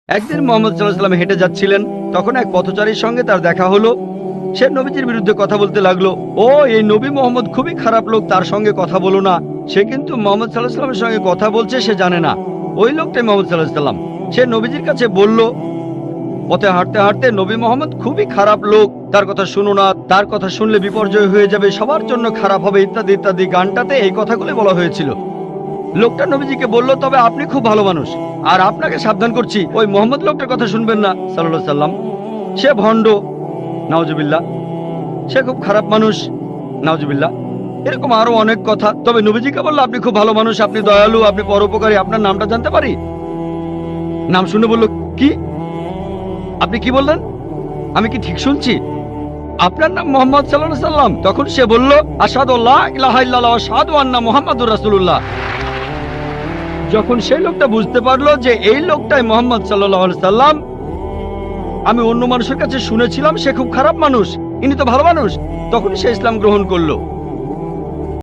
একদিন মোহাম্মদ সাল্লাল্লাহু আলাইহি ওয়াসাল্লাম হেঁটে যাচ্ছিলেন। তখন এক পথচারীর সঙ্গে তার দেখা হলো। সে নবীজির বিরুদ্ধে কথা বলতে লাগলো। ও, এই নবী মোহাম্মদ খুবই খারাপ লোক, তার সঙ্গে কথা বলো না। সে কিন্তু মোহাম্মদ সাল্লাল্লাহু আলাইহি ওয়াসাল্লামের সঙ্গে কথা বলছে, সে জানে না। ওই লোকটাই মোহাম্মদ সাল্লাল্লাহু আলাইহি ওয়াসাল্লাম। সে নবীজির কাছে বলল, পথে হাঁটতে হাঁটতে নবী মোহাম্মদ খুবই খারাপ লোক, তার কথা শুনো না, তার কথা শুনলে বিপর্যয় হয়ে যাবে, সবার জন্য খারাপ হবে, ইত্যাদি ইত্যাদি। গানটাতে এই কথাগুলো বলা হয়েছিল। লোকটা নবীজিকে বলল, তবে আপনি খুব ভালো মানুষ, আর আপনাকে সাবধান করছি, ওই মোহাম্মদ লোকটার কথা শুনবেন না সাল্লাল্লাহু আলাইহি সাল্লাম। সে ভণ্ড, নাউজুবিল্লাহ। সে খুব খারাপ মানুষ, নাউজুবিল্লাহ। এরকম আরো অনেক কথা। তবে নবীজিকে বলল, আপনি খুব ভালো মানুষ, আপনি দয়ালু, আপনি পরোপকারী, আপনার নামটা জানতে পারি? নাম শুনে বলল, কি? আপনি কি বললেন? আমি কি ঠিক শুনছি? আপনার নাম মোহাম্মদ সাল্লাল্লাহু আলাইহি সাল্লাম? তখন সে বলল, আশহাদু আল্লা ইলাহা ইল্লাল্লাহ ওয়া আশহাদু আন্না মুহাম্মাদুর রাসূলুল্লাহ। যখন সেই লোকটা বুঝতে পারলো যে এই লোকটাই মোহাম্মদ সাল্লাল্লাহু আলাইহি সাল্লাম, আমি অন্য মানুষের কাছে শুনেছিলাম সে খুব খারাপ মানুষ, ইনি তো ভালো মানুষ, তখন সে ইসলাম গ্রহণ করলো।